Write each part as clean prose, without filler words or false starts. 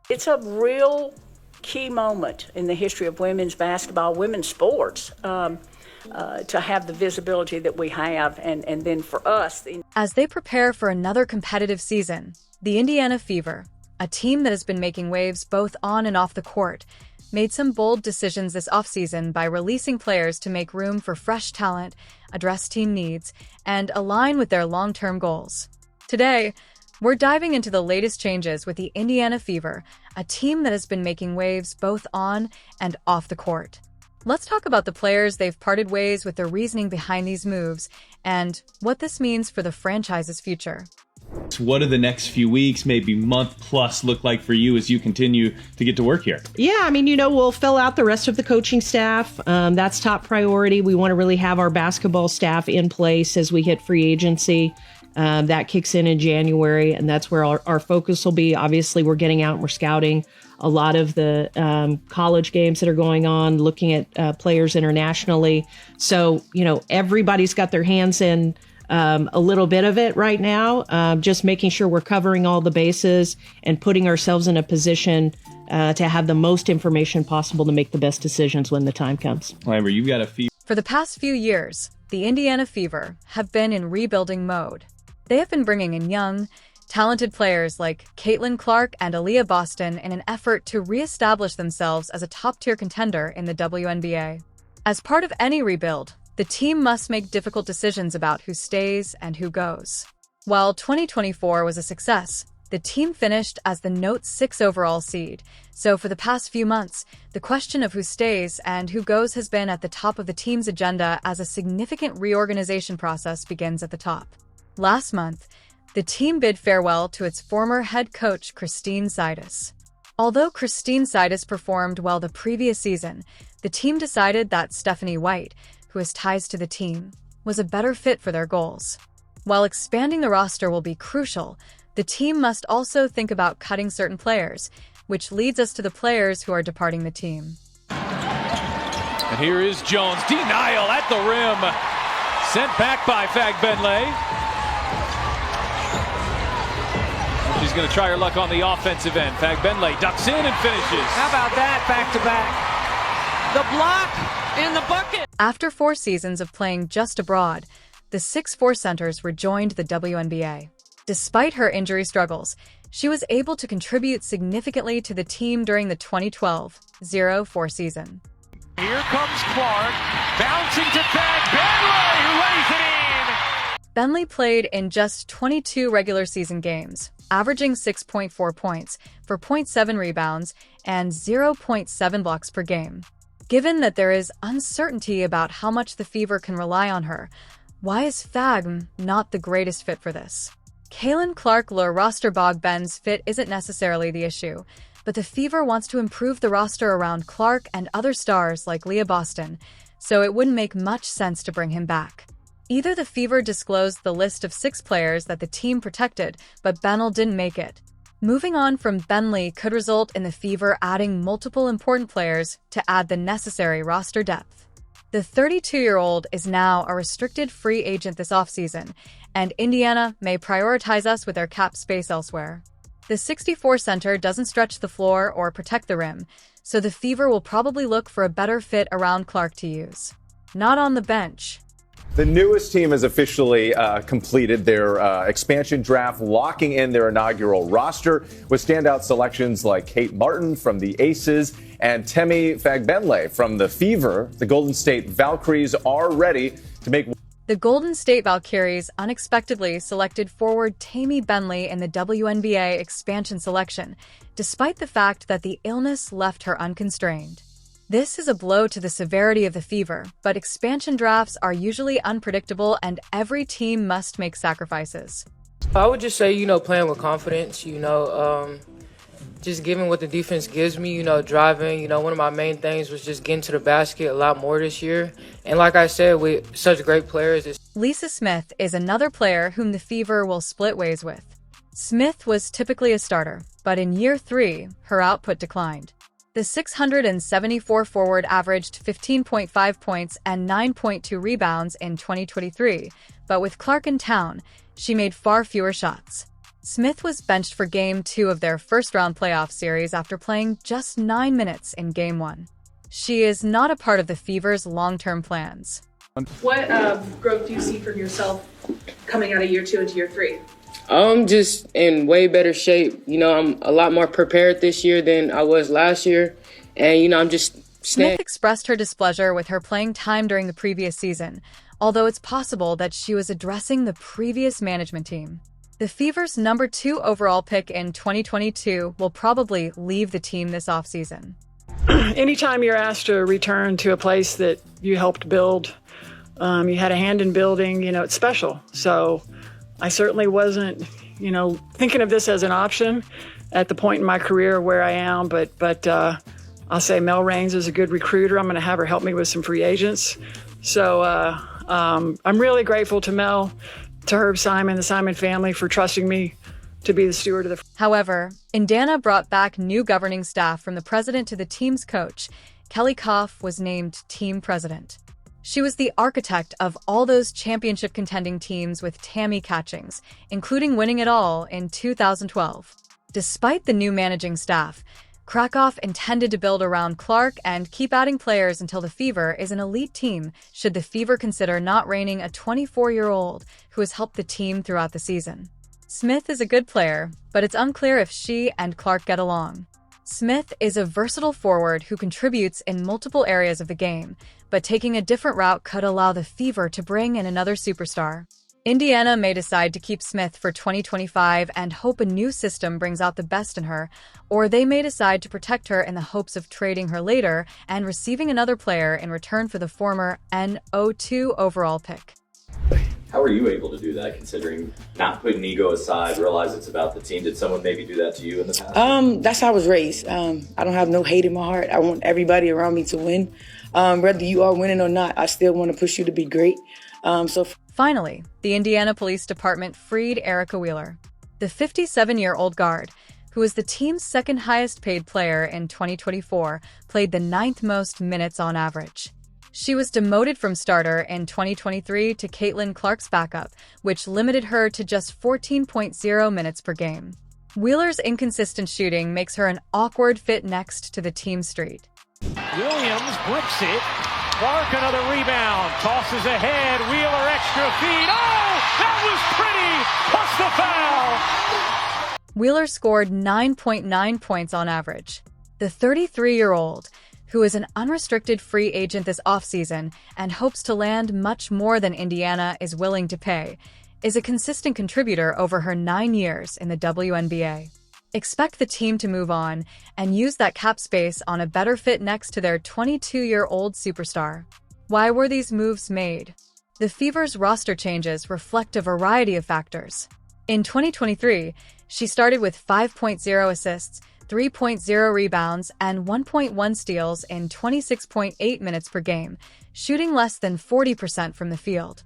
It's a real key moment in the history of women's basketball, women's sports, to have the visibility that we have, and then for us. As they prepare for another competitive season, the Indiana Fever, a team that has been making waves both on and off the court, made some bold decisions this offseason by releasing players to make room for fresh talent, address team needs, and align with their long-term goals. Today, we're diving into the latest changes with the Indiana Fever, a team that has been making waves both on and off the court. Let's talk about the players they've parted ways with, the reasoning behind these moves, and what this means for the franchise's future. What do the next few weeks, maybe month plus, look like for you as you continue to get to work here? Yeah, I mean, we'll fill out the rest of the coaching staff. That's top priority. We want to really have our basketball staff in place as we hit free agency. That kicks in January, and that's where our focus will be. Obviously, we're getting out and we're scouting a lot of the college games that are going on, looking at players internationally. So, everybody's got their hands in a little bit of it right now, just making sure we're covering all the bases and putting ourselves in a position to have the most information possible to make the best decisions when the time comes. Amber, you've got a few. For the past few years, the Indiana Fever have been in rebuilding mode. They have been bringing in young, talented players like Caitlin Clark and Aaliyah Boston in an effort to reestablish themselves as a top-tier contender in the WNBA. As part of any rebuild, the team must make difficult decisions about who stays and who goes. While 2024 was a success, the team finished as the Note 6 overall seed, so for the past few months, the question of who stays and who goes has been at the top of the team's agenda as a significant reorganization process begins at the top. Last month, the team bid farewell to its former head coach, Christine Sidis. Although Christine Sidis performed well the previous season, the team decided that Stephanie White, who has ties to the team, was a better fit for their goals. While expanding the roster will be crucial, the team must also think about cutting certain players, which leads us to the players who are departing the team. And here is Jones. Denial at the rim. Sent back by Fagbenle. She's going to try her luck on the offensive end. Fagbenle ducks in and finishes. How about that, back-to-back? The block in the bucket. After 4 seasons of playing just abroad, the 6'4" centers rejoined the WNBA. Despite her injury struggles, she was able to contribute significantly to the team during the 2012-04 season. Here comes Clark, bouncing to Fagbenle, who lays it in! Bentley played in just 22 regular season games, averaging 6.4 points for 0.7 rebounds and 0.7 blocks per game. Given that there is uncertainty about how much the Fever can rely on her, why is Fag not the greatest fit for this? Caitlin Clark roster Fagbenle's fit isn't necessarily the issue, but the Fever wants to improve the roster around Clark and other stars like Aaliyah Boston, so it wouldn't make much sense to bring him back. Either the Fever disclosed the list of 6 players that the team protected, but Fagbenle didn't make it. Moving on from Fagbenle could result in the Fever adding multiple important players to add the necessary roster depth. The 32-year-old is now a restricted free agent this offseason, and Indiana may prioritize us with their cap space elsewhere. The 64 center doesn't stretch the floor or protect the rim, so the Fever will probably look for a better fit around Clark to use. Not on the bench. The newest team has officially completed their expansion draft, locking in their inaugural roster with standout selections like Kate Martin from the Aces and Temi Fagbenle from the Fever. The Golden State Valkyries are ready to make. The Golden State Valkyries unexpectedly selected forward Temi Fagbenle in the WNBA expansion selection, despite the fact that the illness left her unconstrained. This is a blow to the severity of the Fever, but expansion drafts are usually unpredictable and every team must make sacrifices. I would just say, playing with confidence, just giving what the defense gives me, driving. One of my main things was just getting to the basket a lot more this year. And like I said, with such great players. NaLyssa Smith is another player whom the Fever will split ways with. Smith was typically a starter, but in year 3, her output declined. The 674 forward averaged 15.5 points and 9.2 rebounds in 2023, but with Clark in town, she made far fewer shots. Smith was benched for Game 2 of their first-round playoff series after playing just 9 minutes in Game 1. She is not a part of the Fever's long-term plans. What growth do you see from yourself coming out of year 2 into year 3? I'm just in way better shape. I'm a lot more prepared this year than I was last year. And, I'm just Smith expressed her displeasure with her playing time during the previous season, although it's possible that she was addressing the previous management team. The Fever's number 2 overall pick in 2022 will probably leave the team this offseason. Anytime you're asked to return to a place that you helped build, you had a hand in building, it's special. So I certainly wasn't, thinking of this as an option at the point in my career where I am, but I'll say Mel Raines is a good recruiter. I'm going to have her help me with some free agents. So I'm really grateful to Mel, to Herb Simon, the Simon family, for trusting me to be the steward of the... However, Indiana brought back new governing staff from the president to the team's coach. Kelly Koff was named team president. She was the architect of all those championship contending teams with Temi catchings, including winning it all in 2012. Despite the new managing staff, Krakow intended to build around Clark and keep adding players until the Fever is an elite team, should the Fever consider not reining a 24-year-old who has helped the team throughout the season. Smith is a good player, but it's unclear if she and Clark get along. Smith is a versatile forward who contributes in multiple areas of the game, but taking a different route could allow the Fever to bring in another superstar. Indiana may decide to keep Smith for 2025 and hope a new system brings out the best in her, or they may decide to protect her in the hopes of trading her later and receiving another player in return for the former N02 overall pick. How are you able to do that, considering not putting ego aside, realize it's about the team? Did someone maybe do that to you in the past? That's how I was raised. I don't have no hate in my heart. I want everybody around me to win. Whether you are winning or not, I still want to push you to be great. Finally, the Indiana Police Department freed Erica Wheeler, the 57-year-old guard, who was the team's second highest paid player in 2024, played the 9th most minutes on average. She was demoted from starter in 2023 to Caitlin Clark's backup, which limited her to just 14.0 minutes per game. Wheeler's inconsistent shooting makes her an awkward fit next to the team street. Williams bricks it. Clark another rebound. Tosses ahead. Wheeler extra feed. Oh, that was pretty. Plus the foul. Wheeler scored 9.9 points on average. The 33-year-old, who is an unrestricted free agent this offseason and hopes to land much more than Indiana is willing to pay, is a consistent contributor over her 9 years in the WNBA. Expect the team to move on and use that cap space on a better fit next to their 22-year-old superstar. Why were these moves made? The Fever's roster changes reflect a variety of factors. In 2023, she started with 5.0 assists, 3.0 rebounds, and 1.1 steals in 26.8 minutes per game, shooting less than 40% from the field.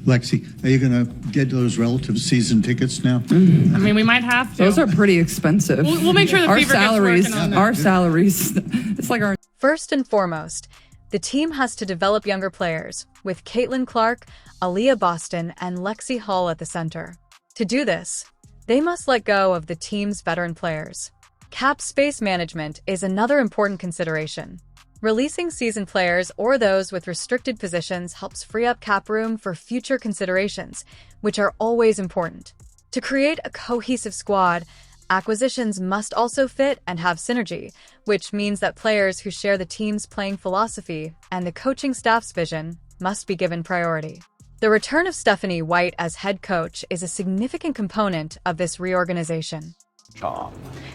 Lexi, are you going to get those relative season tickets now? I mean, we might have to. Those are pretty expensive. We'll make sure the Fever gets working on that. Our salaries, it's like our... First and foremost, the team has to develop younger players, with Caitlin Clark, Aaliyah Boston, and Lexi Hall at the center. To do this, they must let go of the team's veteran players. Cap space management is another important consideration. Releasing seasoned players or those with restricted positions helps free up cap room for future considerations, which are always important. To create a cohesive squad, acquisitions must also fit and have synergy, which means that players who share the team's playing philosophy and the coaching staff's vision must be given priority. The return of Stephanie White as head coach is a significant component of this reorganization.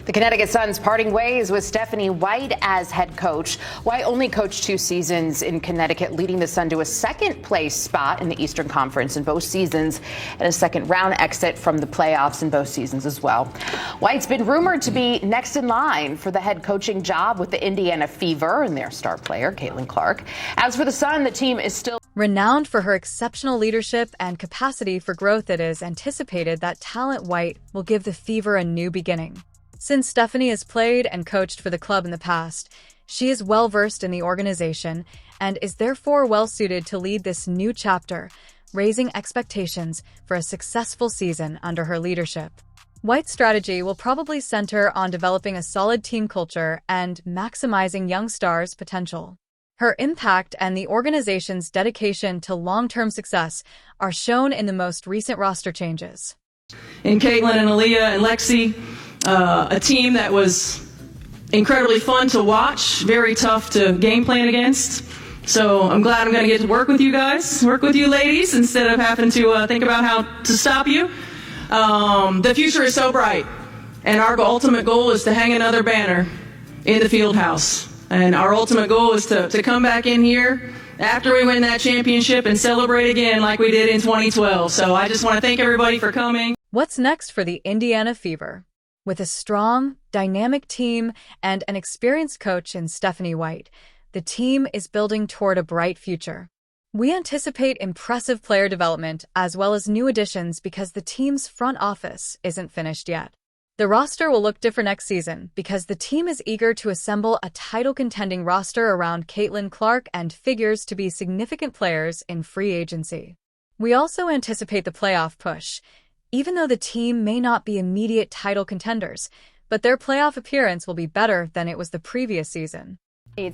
The Connecticut Sun's parting ways with Stephanie White as head coach. White only coached 2 seasons in Connecticut, leading the Sun to a second-place spot in the Eastern Conference in both seasons and a second-round exit from the playoffs in both seasons as well. White's been rumored to be next in line for the head coaching job with the Indiana Fever and their star player, Caitlin Clark. As for the Sun, the team is still renowned for her exceptional leadership and capacity for growth. It is anticipated that talent White will give the Fever a new beginning. Since Stephanie has played and coached for the club in the past, she is well-versed in the organization and is therefore well-suited to lead this new chapter, raising expectations for a successful season under her leadership. White's strategy will probably center on developing a solid team culture and maximizing young stars' potential. Her impact and the organization's dedication to long-term success are shown in the most recent roster changes. And Caitlin and Aaliyah and Lexi, a team that was incredibly fun to watch, very tough to game plan against. So I'm glad I'm going to get to work with you guys, work with you ladies, instead of having to think about how to stop you. The future is so bright, and our ultimate goal is to hang another banner in the field house. And our ultimate goal is to come back in here after we win that championship and celebrate again like we did in 2012. So I just want to thank everybody for coming. What's next for the Indiana Fever? With a strong, dynamic team and an experienced coach in Stephanie White, the team is building toward a bright future. We anticipate impressive player development as well as new additions because the team's front office isn't finished yet. The roster will look different next season because the team is eager to assemble a title-contending roster around Caitlin Clark and figures to be significant players in free agency. We also anticipate the playoff push, even though the team may not be immediate title contenders, but their playoff appearance will be better than it was the previous season.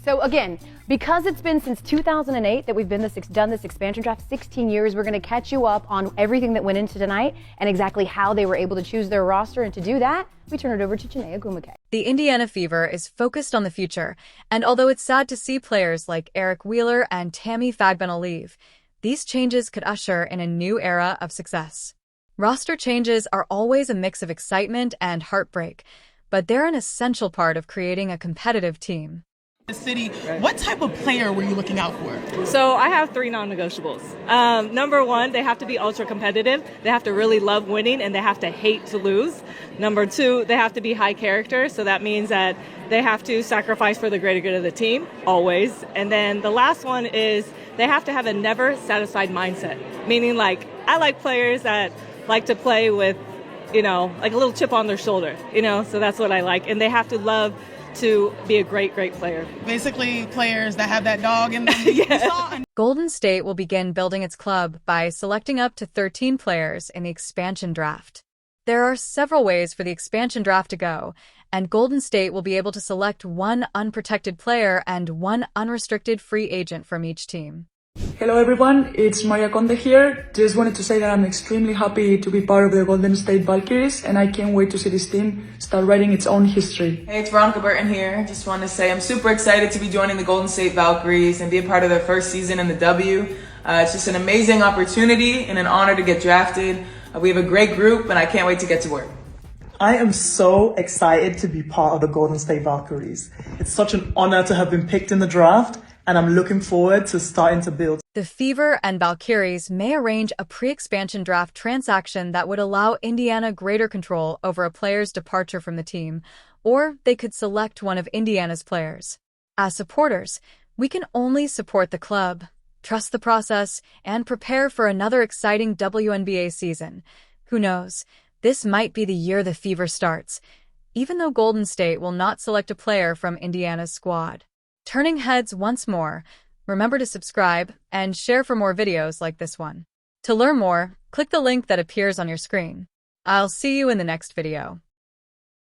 So again, because it's been since 2008 that we've done this expansion draft, 16 years, we're going to catch you up on everything that went into tonight and exactly how they were able to choose their roster. And to do that, we turn it over to Janaea Gumake. The Indiana Fever is focused on the future, and although it's sad to see players like Eric Wheeler and Temi Fagbenle leave, these changes could usher in a new era of success. Roster changes are always a mix of excitement and heartbreak, but they're an essential part of creating a competitive team. The city, what type of player were you looking out for? So I have 3 non-negotiables. Number 1, they have to be ultra competitive. They have to really love winning and they have to hate to lose. Number 2, they have to be high character. So that means that they have to sacrifice for the greater good of the team, always. And then the last one is they have to have a never satisfied mindset. Meaning like, I like players that like to play with, like a little chip on their shoulder, so that's what I like. And they have to love to be a great player. Basically, players that have that dog in them. Yeah. Golden State will begin building its club by selecting up to 13 players in the expansion draft. There are several ways for the expansion draft to go, and Golden State will be able to select 1 unprotected player and 1 unrestricted free agent from each team. Hello everyone, it's Maria Conde here. Just wanted to say that I'm extremely happy to be part of the Golden State Valkyries and I can't wait to see this team start writing its own history. Hey, it's Veronica Burton here. Just want to say I'm super excited to be joining the Golden State Valkyries and be a part of their first season in the W. It's just an amazing opportunity and an honor to get drafted. We have a great group and I can't wait to get to work. I am so excited to be part of the Golden State Valkyries. It's such an honor to have been picked in the draft and I'm looking forward to starting to build. The Fever and Valkyries may arrange a pre-expansion draft transaction that would allow Indiana greater control over a player's departure from the team, or they could select one of Indiana's players. As supporters, we can only support the club, trust the process, and prepare for another exciting WNBA season. Who knows? This might be the year the Fever starts, even though Golden State will not select a player from Indiana's squad. Turning heads once more, remember to subscribe and share for more videos like this one. To learn more, click the link that appears on your screen. I'll see you in the next video.